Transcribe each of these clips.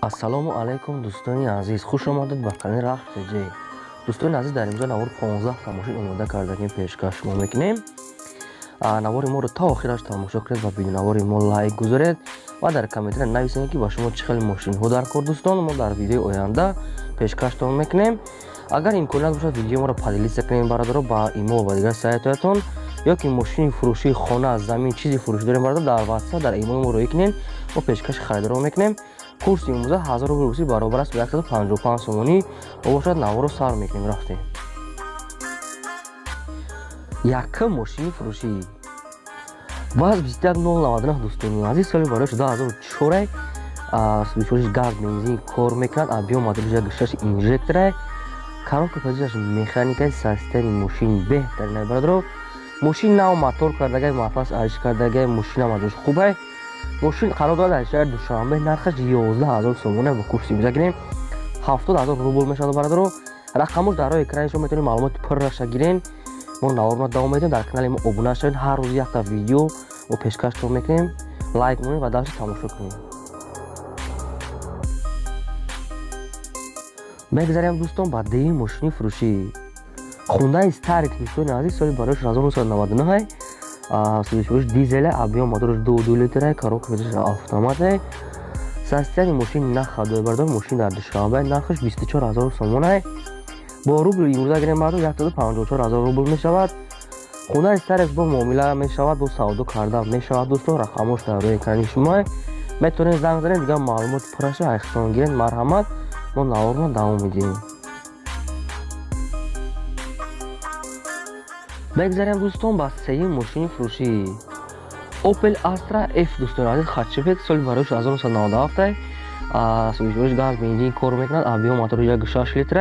ассалому алайкум дӯстони азиз, хуш омадед ба канали Рахтеҷи. Дӯстони азиз, дар имрӯза навори 15 та мошин омода кардагим пешкаш мо мекунем. Навори моро та охираш тамошо кунед ва видеонавори мо лайк гузоред ва дар комментариya нависед ки ба шумо чӣ хели мошинҳо дар кор. Дӯстон, мо дар видеои оянда пешкаштон мекунем. Агар имконият бошад видеоморо поделиться кунем бародаро ба имо ва дигар сайтҳоятон, ё ки мошини фурӯшии хона, замин, чизи фурӯшӣ дорем бародаро, дар WhatsApp дар имои мо роӣ кунед, мо пешкаши харидорро мекунем. Курси имрӯза 1000 рубл русӣ баробар аст ба 155 сомонӣ. Бошад наворо сар мекунем. Рафтем якум мошини фурӯшӣ баз 21099 дӯстони азиз, соли барои 2004 свечориш газ бензин кор мекунад. Объем моделиш 6 инжектора, коробка подвижаш механикаи системи мошин беҳтарин бародаро. мошин нав мотор кардагай, мафас ариш кардагай, мошина маҷош хубай. мошин қарор дорад дар шаҳри Душанбе, нархаш 11000 сомона ба курси имрӯза гирем 70000 рубл мешавад бародаро. рақамош дар роҳи экрани шумо метавонед маълумоти пурраша гирен. мо наворно давом медиҳем. дар канали мо обуна шавед. ҳар рӯз якта видео мо пешкаштон мекунем. лайк монед ва дарси тамошо кунед. мегзарем дӯстон ба деюми мошини фурӯшӣ. хундаи старик дӯстони азиз, соли барои 1999 свечориш дизел, объем моториш 2 литр, коробка подвижаш автомат. состояние мошини нахадой бардар, мошин дар Душанбе, нархаш 24000 сомона. бо рубли имрӯза гирем бардар 154000 рубл мешавад. хундаи старик бо муомила мешавад, бо савдо карда мешавад дӯстон. рақамош дар роҳи экрани шумо метавонед занг занед, дигар маълумоти пурраша ихтисон гиред. марҳамат, мо наворно давом медиҳем. мегзарем дӯстон ба сеюм мошини фурӯшӣ. Opel Astra F дӯстони азиз, хатчепек, соли барои 1997, свечориш газ бензин кор мекунад. объем моториш 1.6 литр,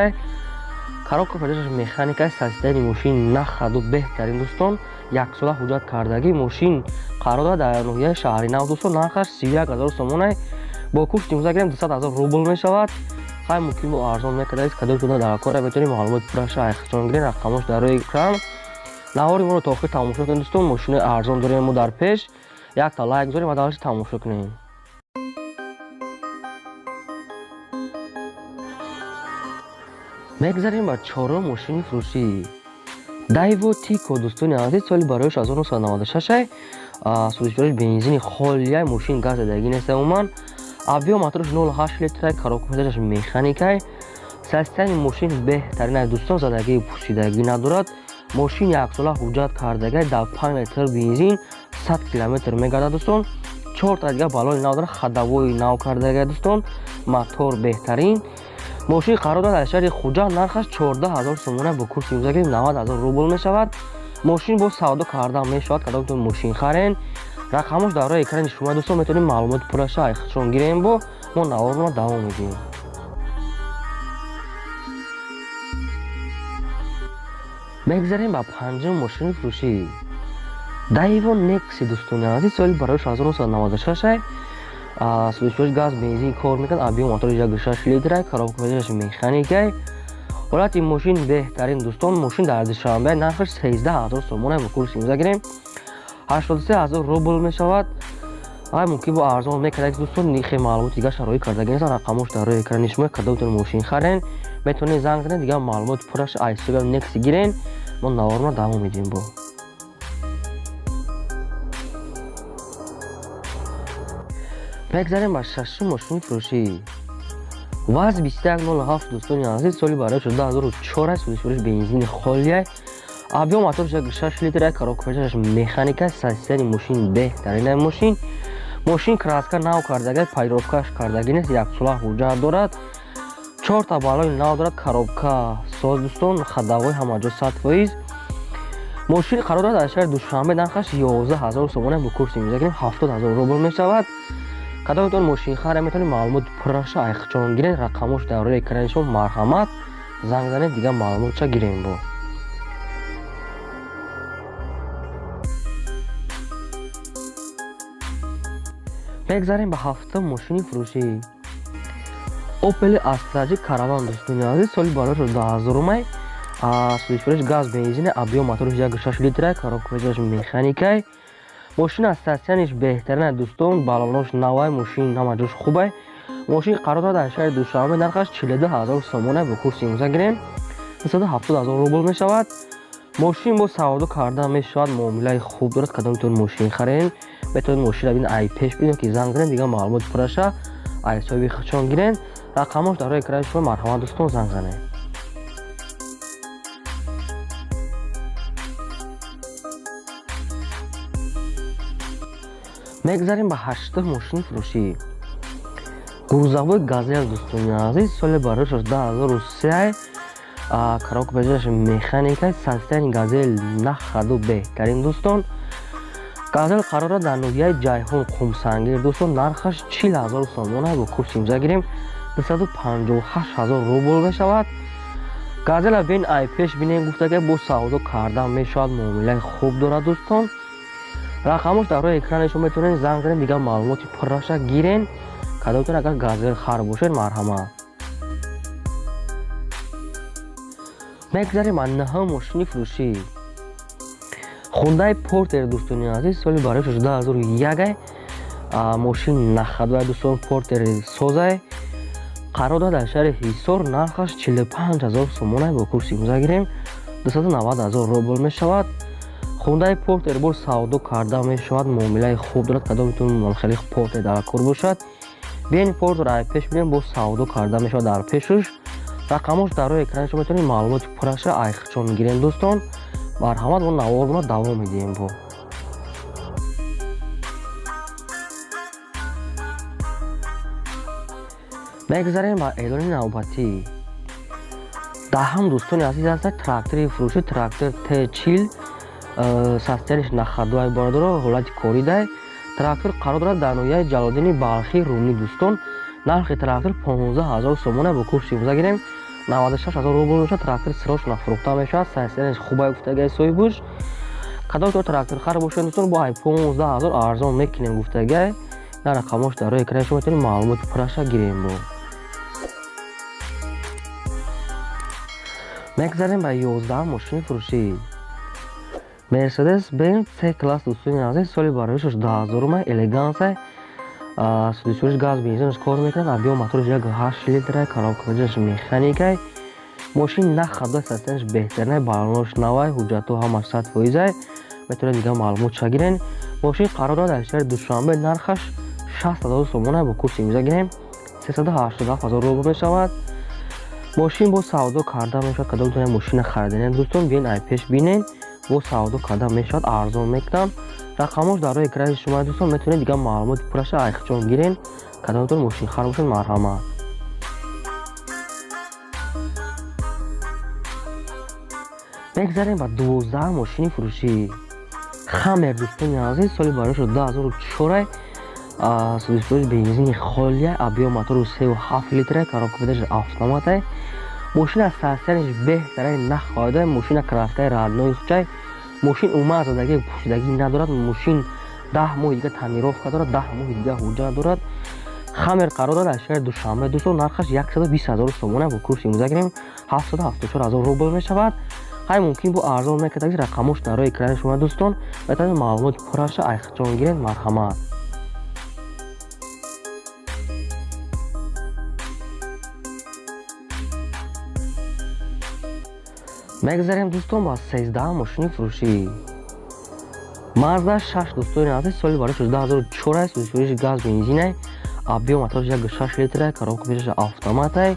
коробка подвижаш механикаи системи мошин нахаду беҳтарин дӯстон. 1 сола ҳуҷҷат кардагӣ мошин қарор дорад дар ноҳияи шаҳри Нав дӯстон. нархаш 31000 сомона. бо курси имрӯза гирем 200000 рубл мешавад. хай мумкин бо арзон мекардагист. кадои дар кора метавонед маълумоти пурраша ихтисон гиред. рақамош дар роҳи экран. навори моро то охир тамошо кунед дӯстон. мошинои арзон дорем мо дар пеш. якта лайк гузорем ва дарси тамошо кунем. мегзарем ба чорум мошини фурӯшӣ. Daewoo Tico дӯстони азиз, соли барои 1996, свечориш бензини холия, мошин газ дадагӣ нест умуман. объем моториш 0.8 литр, коробка подвижаш механикаи. состояние мошин беҳтарин дӯстон, задагии пусидагӣ надорад. мошин 1 сола ҳуҷҷат кардагай, дар 5 литр бензин 100 км мегардад дӯстон. 4 та дигар балони нав дорад, хадавои нав кардагай дӯстон. мотор беҳтарин. мошин қарор дорад дар шаҳри Хуҷанд, нархаш 14000 сомона, бо курси имрӯза гирем 90000 рубл мешавад. мошин бо савдо карда мешавад. кадом метавонед мошин харен. рақамош дар роҳи экрани шумо дӯстон, метавонед маълумоти пурраша ихтисон гирем. бо мо наворно давом медиҳем. мегзарем ба панҷум мошини фурӯшӣ. Daewoo Nexi дӯстони азиз, соли барои 1996, свечориш газ бензин кор мекунад. объем моториш 1.6 литр, коробка подвижаш механикаи. ҳолати мошин беҳтарин дӯстон. мошин дар Душанбе, нархаш 13000 сомона, бо курси имрӯза гирем 83000 рубл мешавад. ай мумкин бо арзон мекардагист дӯстон. нихе маълумоти дигар шарои кардагӣ нест. рақамош дар роҳи экрани шумо. кадом метавонед мошин харен. метавонед занг занед, дигар маълумоти пурраша айсоби Nexi гирен. мо наворно давом медиҳем. бо мегзарем ба шашум мошини фурӯшӣ. ВАЗ 2107 дӯстони азиз, соли барои 2004, свечориш бензини холия, объем моториш 1.6 литр, коробка подвижаш механика. системи мошин беҳтарин мошин. мошин краска нав кардагай, пайровкаш кардагӣ нест. 1 сола ҳуҷҷат дорад. 4 та балони нав дорад. коробка соз дӯстон. хадавои ҳамаҷо 100%. мошин қарор дорад дар шаҳри Душанбе, нархаш 11000 сомона, бо курси имрӯза гирем 70000 рубл мешавад. кадом метавонед мошин харен. метавонед маълумоти пурраша ихтисон гиред. рақамош дар роҳи экрани шумо. марҳамат, занг занед, дигар маълумотша гирем. бо мегзарем ба ҳафтум мошини фурӯшӣ. Opel Astra J Caravan дӯстони азиз, соли барои 2000, свечориш газ бензин, объем моториш 1.6 литр, коробка подвижаш механикаи. мошина состоянияш беҳтарин дӯстон. балонош навай, мошин ҳама ҷош хубай. мошин қарор дар шаҳри душанбе нархаш 42000 сомона бо курси имрӯза гирем 270000 рубл мешавад. мошин бо савдо карда мешавад, муомилаи хуб дорад. кадом метавонед мошин харен, метавонед мошинро бин ай пеш бинед ки занг занед, дигар маълумоти пурраша ай соҳиби худшон гирен. рақамош дар роҳи экрани шумо. марҳамат дӯстон, занг занед. мегзарем ба 8 мошини фурӯшӣ. грузовой газель дӯстони азиз, соли барои 2003 коробка пешаш механикаи состоянии газель на ходу беҳтарин дӯстон. газель қарора дар ноҳияи ҷайҳун қумсангир дӯстон. нархаш 40000 сомона бо курси имза гирем 258000 рубл мешавад. газела бин ай пеш бинем гуфтага бо савдо карда мешавад, муомилаи хуб дорад дӯстон. рақамош дар роҳи экрани шумо метавонед занг занед, дигар маълумоти пурраша гирен. кадомтон агар газел хар бошед марҳамат. мегзарем аз 9 мошини фурӯшӣ. хундай портер дӯстони азиз, соли барои 16001 мошин находвай дӯстон. портери созай қарор дар шаҳри ҳисор. нархаш 45000 сомона бо курси имза гирем 290000 рубл мешавад. хундай портер бо савдо карда мешавад, муомилаи хуб дорад. кадом метавонед хеле портер дар кор бошад. биен портер ай пеш бинем, бо савдо карда мешавад дар пешуш. рақамош дар роҳи экрани шумо метавонед маълумоти пурраша айхчон гирен дӯстон. марҳамат, мо наворуна давом медиҳем. бо мегзарем ба эълони навбатӣ. даҳам дӯстони азиз ҳастад трактори фурӯшӣ. трактор Т40 состоянияш находвай бордоро, ҳолати кори дай. трактор қарор дорад дар ноҳияи ҷалолиддини балхи румӣ дӯстон. нархи трактор 15000 сомона бо курси имза гирем 96000 рубл мешавад. трактор сирош нафурӯхта мешавад. состоянияш хубай гуфтагаи соҳибуш. кадом то трактор хар бошед дӯстон, бо ай 15000 арзон мекунем гуфтагай. на рақамош дар роҳи экрани шумо метавонед маълумоти пурраша гирем. бо мегзарем ба 11 мошини фурӯшӣ. мерседес бенц C класс дӯстони азиз, соли бароиш 12000 элегансай. сӯзишвориш газ бензинаш кор мекунад. объём моториш 1.8 литра, коробка пешаш механикай. мошин на ходу состоянияш беҳтаринай, балонош навай, ҳуҷҷатҳо ҳамаш 100%. метавонед дигар маълумотша гирен. мошин қарор дорад дар шаҳри душанбе. нархаш 60000 сомона бо курси имза гирем 387000 рубл мешавад. мошин бо савдо карда мешавад. кадом метавонед мошина хариденед дӯстон, биен ай пеш бинен. бо савдо карда мешавад, арзон мекунам. рақамош дар роҳи экрани шумо дӯстон, метавонед дигар маълумоти пурраша айхчон гирен. кадомтон мошин хар бошед марҳамат. мегзарем ба 12 мошини фурӯшӣ. хамер дӯстони азиз, соли барои 2004 сӯзишвориш бензини холия, объём мотори 3.7 литра, коробка пешаш автоматай. мошина состоянияш беҳтарай, нахоҳидай. мошина краскаи раднои хучай. мошин умуман задаги пӯшидагӣ надорад. мошин 10 моҳи дига таъмировка дорад, 10 моҳи дига ҳуҷҷат дорад. хамер қарор дорад дар шаҳри душанбе дӯстон. нархаш 120000 сомона бо курси имза гирем 774000 рубл мешавад. ҳай мумкин бо арзон мекардагӣ. рақамош дар роҳи экрани шумо дӯстон. метавонед маълумоти пурраша айхчон гирен. марҳамат. мегзарем дӯстон ба 13 мошини фурӯшӣ. мазда 6 дӯстони азиз, соли барои 16004 сӯзишвориш газ бензинай. объём моториш 1.6 литра, коробка пешаш автоматай.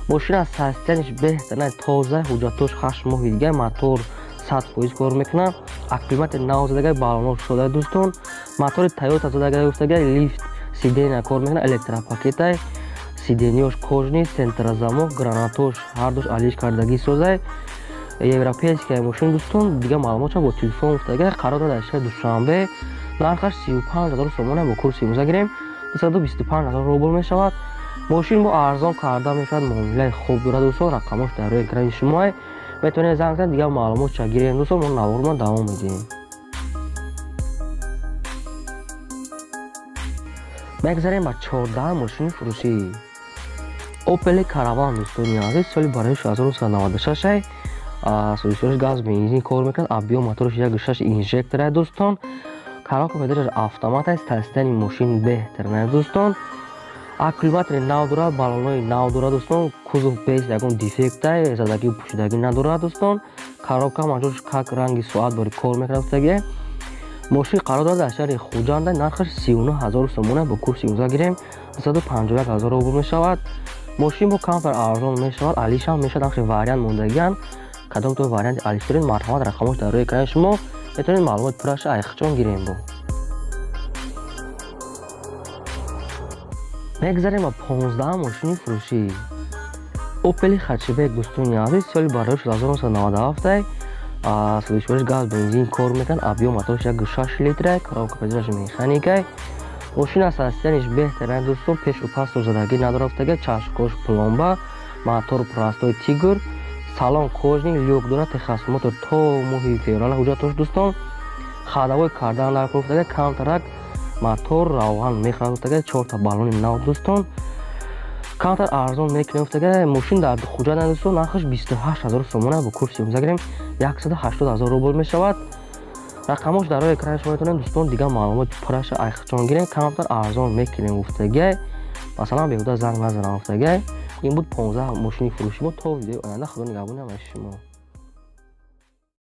мошина состоянияш беҳтаринай, тоза, ҳуҷҷатош 8 моҳи дига. мотор 100% кор мекунад. акклиматори нав задагай, балонош содай дӯстон. мотори Toyota задагай гуфтагай. лифт сидения кор мекунад, электропакетай. сиденияш кожни, центрозамок, гранатош ҳардуш алиш кардагӣ созай. европейская мошин дӯстон. дигар маълумотша бо телефон гуфтагай. қарор дорад дар шаҳри душанбе. нархаш 35000 сомона бо курси имза гирем 225000 рубл мешавад. мошин бо арзон карда мешавад, муомилаи хуб дорад дӯстон. рақамош дар роҳи экрани шумо. метавонед занг занед, дигар маълумотша гирем дӯстон. мо наворума давом медиҳем. мегзарем ба 14 мошини фурӯшӣ. опели караван дӯстони азиз, соли барои 1996 сӯзишвориш газ бензин кор мекунад. объём моториш 1.6 инжекторай дӯстон. коробка пешаш автоматай. состоянияи мошин беҳтаринай дӯстон. аккумулятори нав дорад, баллонҳои нав дорад дӯстон, кузов бейс ягон дефектай, задагӣ пӯшидагӣ надорад дӯстон. Коробка ҳаманҷош как ранги соат дори кор мекунад дӯстагӣ. мошин қарор дорад дар шаҳри хуҷанда, нархаш 39,000 сомона бо курси имзо гирем 251,000 рубл мешавад. мошин бо камтар арзон мешавад, алишам мешавад, нақши вариант мондагиян. кадомтон варианти алишторин марҳамат рақамош дар рӯи экрани шумо метавонед маълумот пурраша айхчон гирем бо. мегзарем ба 15 мошини фурӯшӣ. Opel хатчбек дӯстони азиз, соли барои 1997 сӯзишвориш газ бензин кор мекунад, объем моторош 1.6 литр, коробка пазираш механика. мошин асосияниш беҳтарин дӯстон, пешу пасту задагӣ надорад, чашмкош пломба, мотор простой тигр, салон кожник, люк дорад, техас мотор то моҳи феврал ҳуҷҷат дошт дӯстон. хадавои кардан дар пурфтага камтарак мотор равған мехӯрад, 4 та баллони нав дӯстон. камтар арзон мекунем, мошин дар хуҷҷат дӯстон, нархаш 28,000 сомона бо курси имзо гирем 180,000 рубл мешавад. рақамош дар рӯи экрани шумо метавонед дӯстон дигар маълумоти пурраша айхчон гирем, камтар арзон мекунем гуфтагӣ. масалан беҳуда занг назанам гуфтагӣ. ин буд 15 мошини фурӯшӣ. мо то видеои оянда худо нигаҳбони ҳамаи шумо.